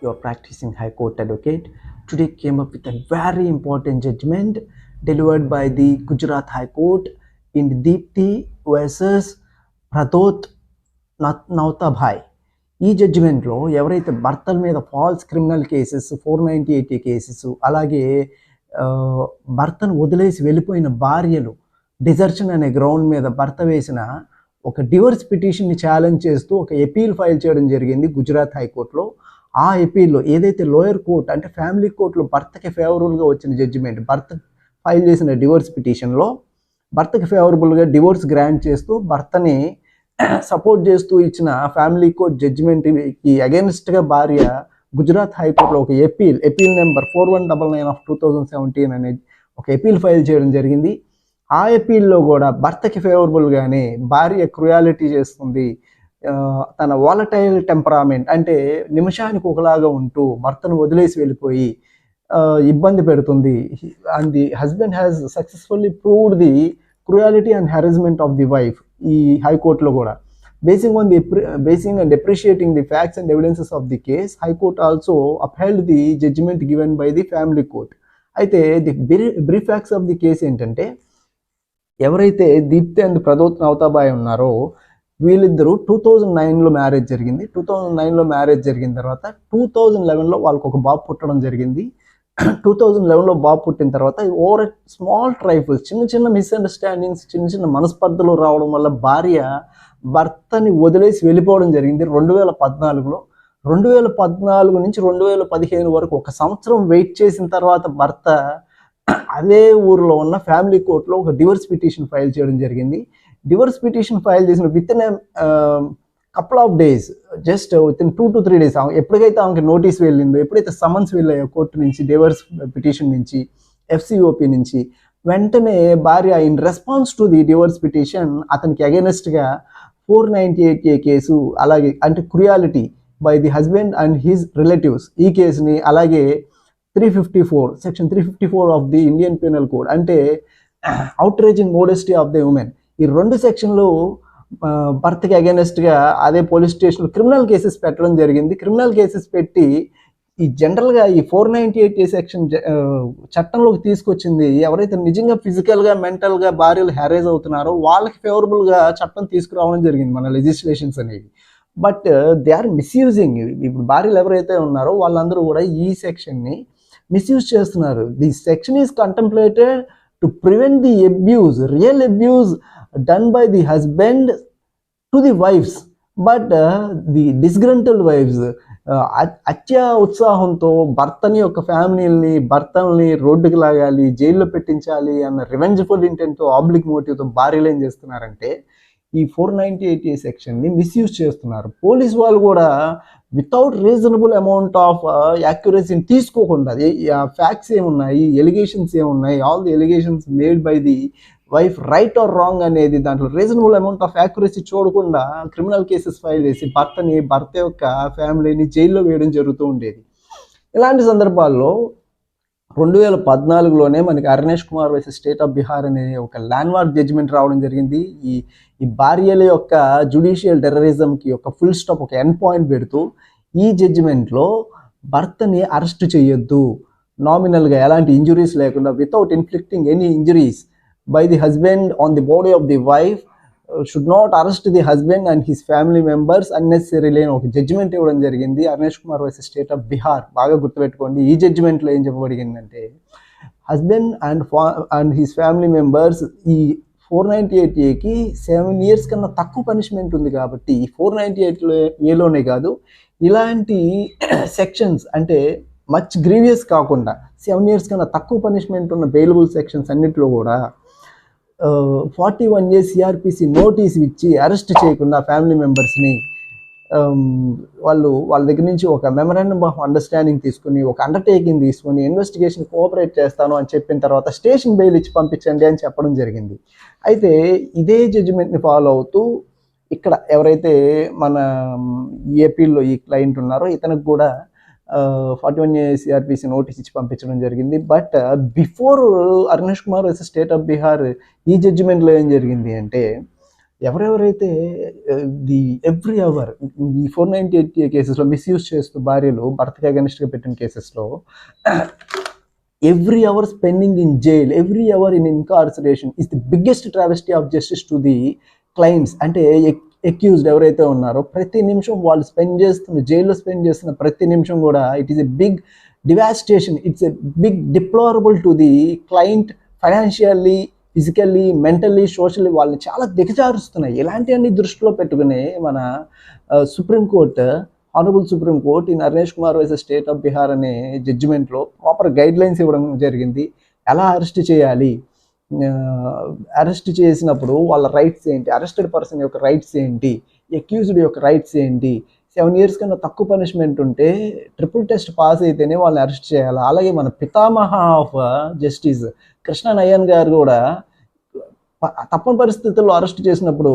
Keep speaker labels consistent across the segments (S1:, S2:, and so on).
S1: your practicing High Court advocate, today came up with a very important judgment delivered by the Gujarat High Court in Deepti versus Pradot Nautabhai. ఈ జడ్జిమెంట్లో ఎవరైతే భర్తల మీద falls criminal cases 498 cases అలాగే భర్తను వదిలేసి వెళ్ళిపోయిన భార్యలు desertion అనే గ్రౌండ్ మీద భర్త వేసిన ఒక డివోర్స్ పిటిషన్ని ఛాలెంజ్ చేస్తూ ఒక ఎపీల్ ఫైల్ చేయడం జరిగింది గుజరాత్ హైకోర్టులో. ఆ ఎపీల్లో ఏదైతే లోయర్ కోర్ట్ అంటే ఫ్యామిలీ కోర్టులో భర్తకి ఫేవరబుల్గా వచ్చిన జడ్జిమెంట్, భర్త ఫైల్ చేసిన డివోర్స్ పిటిషన్లో భర్తకి ఫేవరబుల్గా డివోర్స్ గ్రాంట్ చేస్తూ భర్తని సపోర్ట్ చేస్తూ ఇచ్చిన ఫ్యామిలీ కోర్ట్ జడ్జిమెంట్కి అగెన్స్ట్గా భార్య గుజరాత్ హైకోర్టులో ఒక ఎపీల్ నెంబర్ 4199 ఆఫ్ 2017 అనే ఒక ఎపీల్ ఫైల్ చేయడం జరిగింది. ఆ ఎపీల్లో కూడా భర్తకి ఫేవరబుల్గానే భార్య క్రుయాలిటీ చేస్తుంది, తన వాలటైల్ టెంపరామెంట్ అంటే నిమిషానికి ఒకలాగా ఉంటూ భర్తను వదిలేసి వెళ్ళిపోయి ఇబ్బంది పెడుతుంది. And the husband has successfully proved the cruelty and harassment of the wife. ఈ హైకోర్టులో కూడా basing and appreciating the facts and evidences of the case, High Court also upheld the judgment given by the family court. అయితే the brief facts of the case ఏంటంటే, ఎవరైతే Deepti and ప్రదోత్ నౌతాబాయ్ ఉన్నారో వీళ్ళిద్దరూ 2009లో marriage జరిగింది. 2009లో marriage జరిగిన తర్వాత 2011లో వాళ్ళకు ఒక బాబు పుట్టడం జరిగింది. 2011లో బాబు పుట్టిన తర్వాత ఓవర్ స్మాల్ ట్రైఫుల్స్, చిన్న చిన్న మిస్అండర్స్టాండింగ్స్, చిన్న చిన్న మనస్పర్ధలు రావడం వల్ల భార్య భర్తని వదిలేసి వెళ్ళిపోవడం జరిగింది 2014లో. 2014 నుంచి 2015 వరకు ఒక సంవత్సరం వెయిట్ చేసిన తర్వాత భర్త అదే ఊరిలో ఉన్న ఫ్యామిలీ కోర్టులో ఒక డివోర్స్ పిటిషన్ ఫైల్ చేయడం జరిగింది. డివోర్స్ పిటిషన్ ఫైల్ చేసిన with in couple of days, just with in 2 to 3 days, ఎప్పటికైతే ఆమెకి నోటీస్ వెళ్ళిందో, ఎప్పుడైతే సమన్స్ వెళ్ళాయో కోర్టు నుంచి, డివోర్స్ పిటిషన్ నుంచి, ఎఫ్సిఓపి నుంచి, వెంటనే భార్య in response to the divorce petition అతనికి అగెనెస్ట్గా 498A కేసు, అలాగే అంటే cruelty by the husband and his relatives ఈ కేసుని, అలాగే 354 section 354 of the Indian penal code అంటే outraging modesty of the women, ఈ 2 సెక్షన్లు భర్తకి అగెనెస్ట్గా అదే పోలీస్ స్టేషన్లో క్రిమినల్ కేసెస్ పెట్టడం జరిగింది. క్రిమినల్ కేసెస్ పెట్టి ఈ జనరల్గా ఈ 498A సెక్షన్ చట్టంలోకి తీసుకొచ్చింది ఎవరైతే నిజంగా ఫిజికల్గా మెంటల్గా భార్యలు హ్యారేజ్ అవుతున్నారో వాళ్ళకి ఫేవరబుల్గా చట్టం తీసుకురావడం జరిగింది మన లెజిస్లేషన్స్ అనేవి. But they are misusing. ఇప్పుడు భార్యలు ఎవరైతే ఉన్నారో వాళ్ళందరూ కూడా ఈ సెక్షన్ని మిస్యూజ్ చేస్తున్నారు. The section is contemplated to prevent the abuse, real abuse done by the husband to the wifes, but the disgruntled wifes అత్య ఉత్సాహంతో భర్తని యొక్క ఫ్యామిలీని, భర్తల్ని రోడ్డుకి లాగాలి, జైల్లో పెట్టించాలి అన్న రివెంజ్ఫుల్ ఇంటెంట్తో, ఆబ్లిక్ మోటివ్తో భార్యలు ఏం చేస్తున్నారంటే ఈ 498A సెక్షన్ని మిస్యూజ్ చేస్తున్నారు. పోలీస్ వాళ్ళు కూడా వితౌట్ రీజనబుల్ అమౌంట్ ఆఫ్ యాక్యురసీని తీసుకోకుండా, ఫ్యాక్ట్స్ ఏమున్నాయి, ఎలిగేషన్స్ ఏమున్నాయి, all the allegations made by the wife right are wrong అనేది దాంట్లో రీజనబుల్ అమౌంట్ ఆఫ్ యాక్యురసీ చూడకుండా క్రిమినల్ కేసెస్ ఫైల్ చేసి భర్త యొక్క ఫ్యామిలీని జైల్లో వేయడం జరుగుతూ ఉండేది. ఇలాంటి సందర్భాల్లో 2014లోనే మనకి Arnesh Kumar versus state of Bihar అనే ఒక ల్యాండ్మార్క్ జడ్జిమెంట్ రావడం జరిగింది. ఈ భార్యల యొక్క జ్యుడిషియల్ టెర్రరిజంకి ఒక ఫుల్ స్టాప్, ఒక ఎండ్ పాయింట్ పెడుతూ ఈ జడ్జిమెంట్లో భర్తని అరెస్ట్ చేయొద్దు, నామినల్గా ఎలాంటి ఇంజురీస్ లేకుండా, without inflicting any injuries by the husband on the body of the wife, should not arrest the husband and his family members unnecessarily అని ఒక జడ్జిమెంట్ ఇవ్వడం జరిగింది. Arnesh Kumar versus state of Bihar. బాగా గుర్తుపెట్టుకోండి, ఈ జడ్జిమెంట్లో ఏం చెప్పబడిందంటే husband and his family members ఈ 498Aకి 7 years కన్నా తక్కువ పనిష్మెంట్ ఉంది కాబట్టి 498Aలోనే కాదు, ఇలాంటి సెక్షన్స్ అంటే మచ్ గ్రీవియస్ కాకుండా 7 years కన్నా తక్కువ పనిష్మెంట్ ఉన్న బెయిలబుల్ సెక్షన్స్ అన్నింటిలో కూడా 41A CRPC నోటీస్ ఇచ్చి అరెస్ట్ చేయకుండా ఫ్యామిలీ మెంబర్స్ని వాళ్ళ దగ్గర నుంచి ఒక మెమరాండమ్ ఆఫ్ అండర్స్టాండింగ్ తీసుకుని, ఒక అండర్టేకింగ్ తీసుకుని ఇన్వెస్టిగేషన్ కోఆపరేట్ చేస్తాను అని చెప్పిన తర్వాత స్టేషన్ బెయిల్ ఇచ్చి పంపించండి అని చెప్పడం జరిగింది. అయితే ఇదే జడ్జిమెంట్ని ఫాలో అవుతూ ఇక్కడ ఎవరైతే మన ఏపీలో ఈ క్లయింట్ ఉన్నారో ఇతనికి కూడా 41A CRPC నోటీస్ ఇచ్చి పంపించడం జరిగింది. But before Arnesh Kumar versus state of Bihar ఈ జడ్జిమెంట్లో ఏం జరిగింది అంటే ఎవరెవరైతే ది ఎవ్రీ అవర్ ఈ 498 కేసెస్లో మిస్యూజ్ చేస్తూ భార్యలు భర్తకి అగెనిస్ట్గా పెట్టిన కేసెస్లో every hour spending in jail, every hour in incarceration is the biggest travesty of justice to the clients. అంటే అక్యూజ్డ్ ఎవరైతే ఉన్నారో ప్రతి నిమిషం వాళ్ళు స్పెండ్ చేస్తున్న జైల్లో స్పెండ్ చేస్తున్న ప్రతి నిమిషం కూడా it is a big devastation, it's a big deplorable to the client, financially, physically, mentally, socially వాళ్ళని చాలా దిగజారుస్తున్నాయి. ఇలాంటివన్నీ దృష్టిలో పెట్టుకుని మన supreme court, honourable supreme court in Arnesh Kumar versus state of Bihar అనే జడ్జిమెంట్లో ప్రాపర్ గైడ్ లైన్స్ ఇవ్వడం జరిగింది. ఎలా అరెస్ట్ చేయాలి, అరెస్ట్ చేసినప్పుడు వాళ్ళ రైట్స్ ఏంటి, అరెస్టెడ్ పర్సన్ యొక్క రైట్స్ ఏంటి, అక్యూజ్డ్ యొక్క రైట్స్ ఏంటి, 7 years కన్నా తక్కువ పనిష్మెంట్ ఉంటే ట్రిపుల్ టెస్ట్ పాస్ అయితేనే వాళ్ళని అరెస్ట్ చేయాలి. అలాగే మన పితామహ ఆఫ్ జస్టిస్ కృష్ణ నయన్ గారు కూడా తప్పని పరిస్థితుల్లో అరెస్ట్ చేసినప్పుడు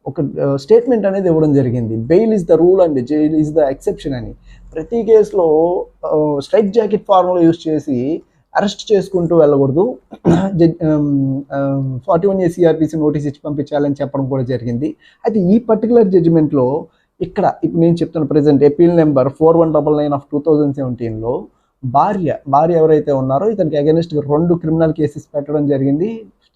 S1: ఒక స్టేట్మెంట్ అనేది ఇవ్వడం జరిగింది. Bail is the rule and jail is the exception అని. ప్రతి కేసులో స్ట్రైట్ జాకెట్ ఫార్ములా యూజ్ చేసి అరెస్ట్ చేసుకుంటూ వెళ్ళకూడదు, 41A CRPC నోటీస్ ఇచ్చి పంపించాలని చెప్పడం కూడా జరిగింది. అయితే ఈ పర్టికులర్ జడ్జిమెంట్లో ఇప్పుడు నేను చెప్తున్న ప్రజెంట్ అపీల్ నెంబర్ 4199 ఆఫ్ 2017లో భార్య ఎవరైతే ఉన్నారో ఇతనికి అగెనిస్ట్గా 2 క్రిమినల్ కేసెస్ పెట్టడం జరిగింది,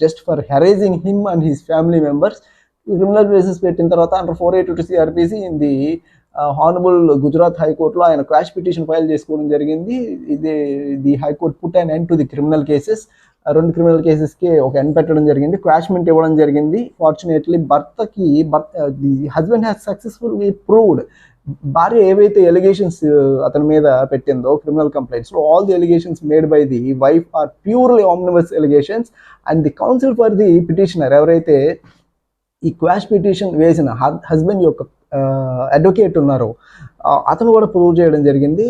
S1: just for harassing him and his family members. Criminal cases పెట్టిన తర్వాత under 482 CRPC in the honourable Gujarat హైకోర్టులో ఆయన క్వాష్ పిటిషన్ ఫైల్ చేసుకోవడం జరిగింది. The high court put and end to the criminal cases. 2 criminal కేసెస్కి ఒక ఎండ్ పెట్టడం జరిగింది, క్వాష్మెంట్ ఇవ్వడం జరిగింది. Fortunately the husband has successfully proved, భార్య ఏవైతే ఎలిగేషన్స్ అతని మీద పెట్టిందో క్రిమినల్ కంప్లైంట్స్లో, all the allegations made by the wife or purely omnibus allegations. And the counsel for the petitioner ఎవరైతే ఈ క్వాష్ పిటిషన్ వేసిన హస్బెండ్ యొక్క అడ్వకేట్ ఉన్నారో అతను కూడా ప్రూవ్ చేయడం జరిగింది.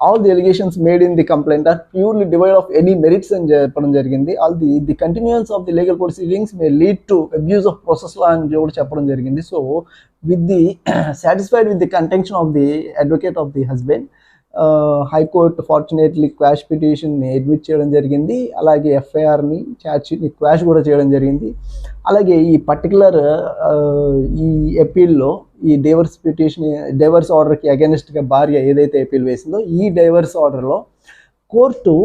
S1: All the allegations made in the complaint are purely devoid of any merits అని చెప్పడం జరిగింది. All the continuance of the legal proceedings may lead to abuse of process law అని కూడా చెప్పడం జరిగింది. So with the satisfied with the contention of the advocate of the husband, high court fortunately quash పిటిషన్ని admit చేయడం జరిగింది. అలాగే ఎఫ్ఐఆర్ని ఛార్జ్షీట్ని quash కూడా చేయడం జరిగింది. అలాగే ఈ పర్టికులర్ ఈ అపీల్లో ఈ డైవర్స్ ఆర్డర్కి అగెనిస్ట్గా భార్య ఏదైతే అపీల్ వేసిందో ఈ డైవర్స్ ఆర్డర్లో కోర్టు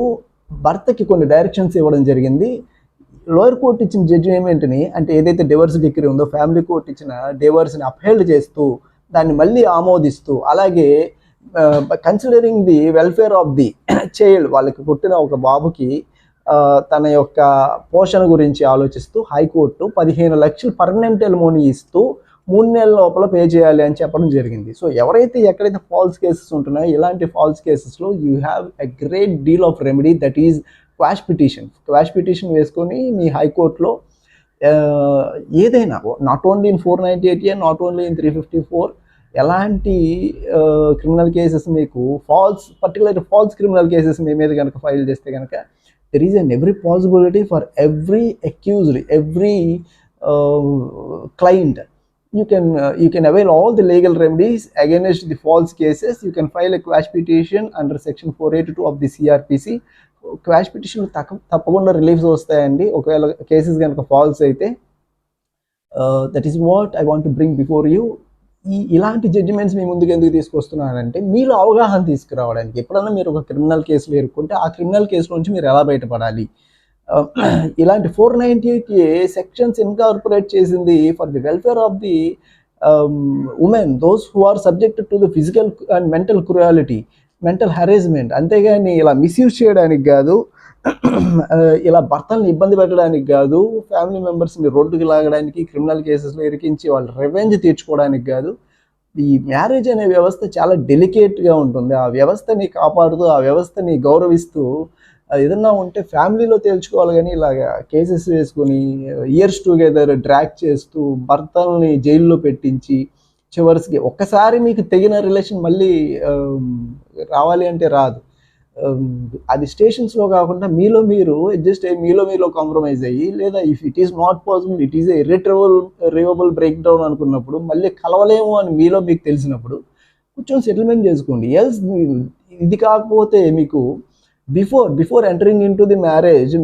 S1: భర్తకి కొన్ని డైరెక్షన్స్ ఇవ్వడం జరిగింది. లోయర్ కోర్టు ఇచ్చిన జడ్జిమెంట్ని, అంటే ఏదైతే డివోర్స్ డిగ్రీ ఉందో ఫ్యామిలీ కోర్టు ఇచ్చిన డివోర్స్ని అప్హెల్డ్ చేస్తూ దాన్ని మళ్ళీ ఆమోదిస్తూ, అలాగే considering the welfare of the child, వాళ్ళకి పుట్టిన ఒక బాబుకి తన యొక్క పోషణ గురించి ఆలోచిస్తూ హైకోర్టు 15 లక్షలు పర్మనెంట్ ఎలిమోనీ ఇస్తూ 3 నెలల లోపల పే చేయాలి అని చెప్పడం జరిగింది. సో ఎక్కడైతే ఫాల్స్ కేసెస్ ఉంటున్నాయో ఇలాంటి ఫాల్స్ కేసెస్లో you have a great deal of remedy, that is quash petition వేసుకొని మీ హైకోర్టులో ఏదైనా not only in 498A, not only in 354, ఎలాంటి క్రిమినల్ కేసెస్ మీకు పర్టికులర్ ఫాల్స్ క్రిమినల్ కేసెస్ మీ మీద కనుక ఫైల్ చేస్తే కనుక there is an every possibility for every accused, every client. You can avail all the legal remedies against the false cases. You can file a quash petition under section 482 of the CRPC. Quash petition తప్పకుండా reliefs వస్తాయండి ఒకవేళ cases కనుక falls అయితే. That is what I want to bring before you. ఇలాంటి judgements మీ ముందుకు ఎందుకు తీసుకొస్తున్నానంటే మీలో అవగాహన తీసుకురావడానికి. ఎప్పుడన్నా మీరు ఒక క్రిమినల్ కేసులో ఇరుక్కుంటే ఆ క్రిమినల్ కేసు నుంచి మీరు ఎలా బయటపడాలి. ఇలాంటి 498A సెక్షన్స్ ఇన్కార్పొరేట్ చేసింది for the welfare of the women, those who are subjected to the physical and mental cruelty, mental harassment. అంతేగాని ఇలా మిస్యూజ్ చేయడానికి కాదు, ఇలా భర్తల్ని ఇబ్బంది పెట్టడానికి కాదు, ఫ్యామిలీ మెంబర్స్ని రోడ్డుకి లాగడానికి, క్రిమినల్ కేసెస్లో ఇరికించి వాళ్ళ రివెంజ్ తీర్చుకోవడానికి కాదు. ఈ మ్యారేజ్ అనే వ్యవస్థ చాలా డెలికేట్గా ఉంటుంది. ఆ వ్యవస్థని కాపాడుతూ, ఆ వ్యవస్థని గౌరవిస్తూ ఏదన్నా ఉంటే ఫ్యామిలీలో తేల్చుకోవాలి. కానీ ఇలాగా కేసెస్ వేసుకొని ఇయర్స్ టుగెదర్ డ్రాగ్ చేస్తూ భర్తల్ని జైల్లో పెట్టించి చివరికి ఒక్కసారి మీకు తెగిన రిలేషన్ మళ్ళీ రావాలి అంటే రాదు. అది స్టేషన్స్లో కాకుండా మీలో మీరు అడ్జస్ట్ అయ్యి మీలో కాంప్రమైజ్ అయ్యి, లేదా if it is not possible, it is reversible break down అనుకున్నప్పుడు, మళ్ళీ కలవలేము అని మీలో మీకు తెలిసినప్పుడు కొంచెం సెటిల్మెంట్ చేసుకోండి. ఎల్స్ ఇది కాకపోతే మీకు before entering in to the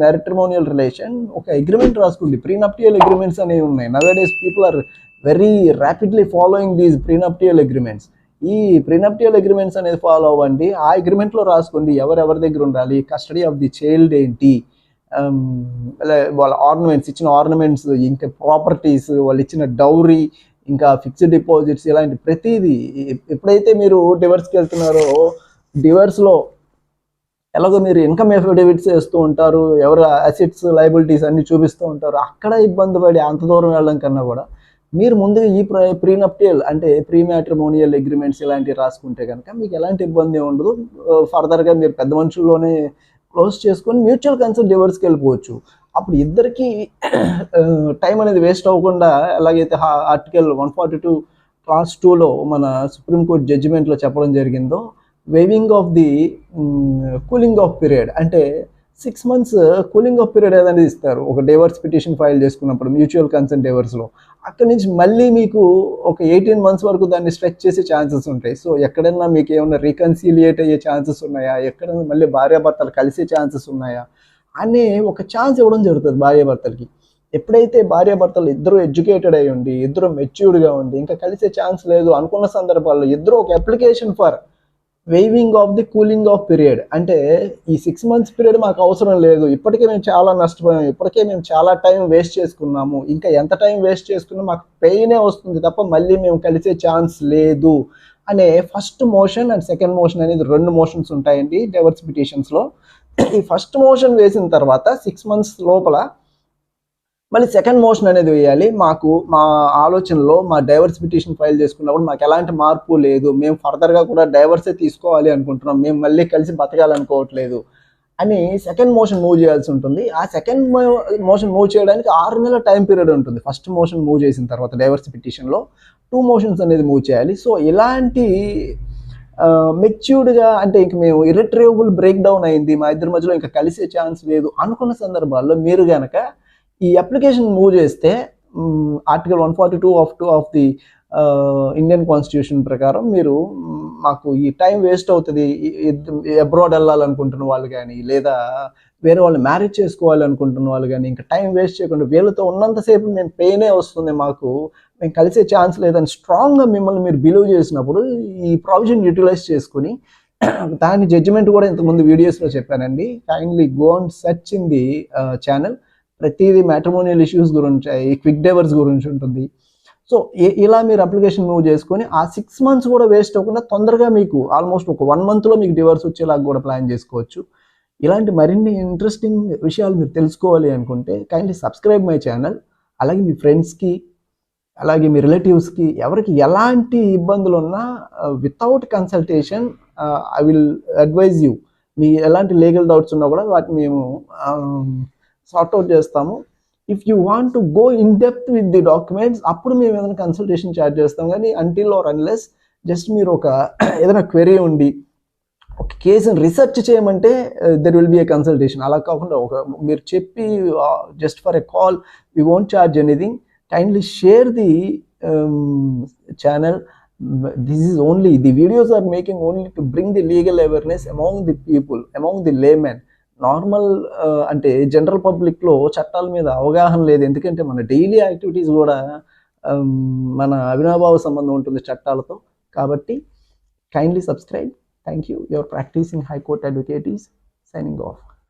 S1: matrimonial relation ఒక అగ్రిమెంట్ రాసుకోండి. ప్రీనప్టియల్ అగ్రిమెంట్స్ అనేవి ఉన్నాయి. Nowadays people are very rapidly following these prenuptial agreements. ఈ ప్రీనప్టియల్ అగ్రిమెంట్స్ అనేది ఫాలో అవ్వండి. ఆ అగ్రిమెంట్లో రాసుకోండి ఎవరెవరి దగ్గర ఉండాలి, కస్టడీ ఆఫ్ ది చైల్డ్ ఏంటి, వాళ్ళ ఇచ్చిన ఆర్నమెంట్స్, ఇంకా ప్రాపర్టీస్, వాళ్ళు ఇచ్చిన డౌరీ, ఇంకా ఫిక్స్డ్ డిపాజిట్స్, ఇలాంటి ప్రతిదీ. ఎప్పుడైతే మీరు డివర్స్కి వెళ్తున్నారో డివర్స్లో ఎలాగో మీరు ఇన్కమ్ ఎఫిడవిట్స్ వేస్తూ ఉంటారు, ఎవరు అసెట్స్ లయబిలిటీస్ అన్ని చూపిస్తూ ఉంటారు. అక్కడ ఇబ్బంది పడి అంత దూరం వెళ్ళడం కన్నా కూడా మీరు ముందుగా ఈ ప్రీనప్టియల్ అంటే ప్రీ మ్యాట్రిమోనియల్ అగ్రిమెంట్స్ ఇలాంటివి రాసుకుంటే కనుక మీకు ఎలాంటి ఇబ్బంది ఉండదు. ఫర్దర్గా మీరు పెద్ద మనుషుల్లోనే క్లోజ్ చేసుకొని మ్యూచువల్ కన్సెంట్ డివర్స్కి వెళ్ళిపోవచ్చు. అప్పుడు ఇద్దరికి టైం అనేది వేస్ట్ అవ్వకుండా, ఎలాగైతే ఆర్టికల్ 142 క్లాస్ 2లో మన సుప్రీంకోర్టు జడ్జిమెంట్లో చెప్పడం జరిగిందో, weaving of the cooling of period అంటే 6 months కూలింగ్ ఆఫ్ పీరియడ్ ఏదనేది ఇస్తారు ఒక డివర్స్ పిటిషన్ ఫైల్ చేసుకున్నప్పుడు మ్యూచువల్ కన్సెంట్ డివర్స్లో. అక్కడి నుంచి మళ్ళీ మీకు ఒక 18 months వరకు దాన్ని స్ట్రెచ్ చేసే ఛాన్సెస్ ఉంటాయి. సో ఎక్కడైనా మీకు ఏమైనా రీకన్సీలియేట్ అయ్యే ఛాన్సెస్ ఉన్నాయా, ఎక్కడైనా మళ్ళీ భార్యాభర్తలు కలిసే ఛాన్సెస్ ఉన్నాయా అనే ఒక ఛాన్స్ ఇవ్వడం జరుగుతుంది భార్యాభర్తలకి. ఎప్పుడైతే భార్యాభర్తలు ఇద్దరు ఎడ్యుకేటెడ్ అయి ఉండి, ఇద్దరు మెచ్యూర్డ్గా ఉండి ఇంకా కలిసే ఛాన్స్ లేదు అనుకున్న సందర్భాల్లో ఇద్దరు ఒక application for weaving of the cooling of period అంటే ఈ 6 months పీరియడ్ మాకు అవసరం లేదు, ఇప్పటికే మేము చాలా నష్టపోయాము, ఇప్పటికే మేము చాలా టైం వేస్ట్ చేసుకున్నాము, ఇంకా ఎంత టైం వేస్ట్ చేసుకున్నా మాకు పెయినే వస్తుంది తప్ప మళ్ళీ మేము కలిసే ఛాన్స్ లేదు అనే first motion and second motion అనేది 2 motions ఉంటాయండి డివర్స్ పిటిషన్స్లో. ఈ ఫస్ట్ మోషన్ వేసిన తర్వాత 6 months లోపల మళ్ళీ సెకండ్ మోషన్ అనేది వేయాలి. మాకు మా ఆలోచనలో మా డైవర్స్ పిటిషన్ ఫైల్ చేసుకున్నప్పుడు మాకు ఎలాంటి మార్పు లేదు, మేము ఫర్దర్గా కూడా డైవర్సే తీసుకోవాలి అనుకుంటున్నాం, మేము మళ్ళీ కలిసి బతకాలనుకోవట్లేదు అని సెకండ్ మోషన్ మూవ్ చేయాల్సి ఉంటుంది. ఆ సెకండ్ మోషన్ మూవ్ చేయడానికి 6 నెలల టైం పీరియడ్ ఉంటుంది. ఫస్ట్ మోషన్ మూవ్ చేసిన తర్వాత డైవర్స్ పిటిషన్లో 2 motions అనేది మూవ్ చేయాలి. సో ఇలాంటి మెచ్యూర్డ్గా అంటే ఇంక మేము ఇర్రిట్రేవబుల్ బ్రేక్ డౌన్ అయింది, మా ఇద్దరి మధ్యలో ఇంకా కలిసే ఛాన్స్ లేదు అనుకున్న సందర్భాల్లో మీరు కనుక ఈ అప్లికేషన్ మూవ్ చేస్తే article 142 of the Indian constitution ప్రకారం మీరు మాకు ఈ టైం వేస్ట్ అవుతుంది, అబ్రాడ్ వెళ్ళాలనుకుంటున్న వాళ్ళు కానీ లేదా వేరే వాళ్ళు మ్యారేజ్ చేసుకోవాలి అనుకుంటున్న వాళ్ళు కానీ ఇంకా టైం వేస్ట్ చేయకుండా వీళ్ళతో ఉన్నంతసేపు మేము పెయినే వస్తుంది, మాకు మేము కలిసే ఛాన్స్ లేదని స్ట్రాంగ్గా మిమ్మల్ని మీరు బిలీవ్ చేసినప్పుడు ఈ ప్రావిజన్ యూటిలైజ్ చేసుకుని దాని జడ్జిమెంట్ కూడా ఇంతకుముందు వీడియోస్లో చెప్పానండి. Kindly go and search in the channel. ప్రతిదీ మ్యాట్రిమోనియల్ ఇష్యూస్ గురించి, క్విక్ డైవర్స్ గురించి ఉంటుంది. సో ఇలా మీరు అప్లికేషన్ మూవ్ చేసుకొని ఆ 6 months కూడా వేస్ట్ అవ్వకుండా తొందరగా మీకు ఆల్మోస్ట్ ఒక 1 monthలో మీకు డివర్స్ వచ్చేలాగా కూడా ప్లాన్ చేసుకోవచ్చు. ఇలాంటి మరిన్ని ఇంట్రెస్టింగ్ విషయాలు మీరు తెలుసుకోవాలి అనుకుంటే కైండ్లీ సబ్స్క్రైబ్ మై ఛానల్. అలాగే మీ ఫ్రెండ్స్కి, అలాగే మీ రిలేటివ్స్కి ఎవరికి ఎలాంటి ఇబ్బందులు ఉన్నా without consultation I will advise you. మీ ఎలాంటి లీగల్ డౌట్స్ ఉన్నా కూడా వాటిని మేము సార్ట్అవుట్ చేస్తాము. If you want to go in depth with the documents అప్పుడు మేము ఏదైనా కన్సల్టేషన్ ఛార్జ్ చేస్తాం. కానీ అంటిల్ ఆర్ అన్లెస్ జస్ట్ మీరు ఒక ఏదైనా క్వెరీ ఉండి ఒక కేసుని రీసెర్చ్ చేయమంటే there will be A consultation. అలా కాకుండా ఒక మీరు చెప్పి just for a call we won't charge anything. Kindly share the channel. This is only the videos are making only to bring the legal awareness among the people, among the laymen. Normal అంటే general పబ్లిక్లో చట్టాల మీద అవగాహన లేదు. ఎందుకంటే మన daily activities కూడా మన అవినాభావ సంబంధం ఉంటుంది చట్టాలతో. కాబట్టి kindly subscribe. Thank you. Your practising high court advocate is signing of.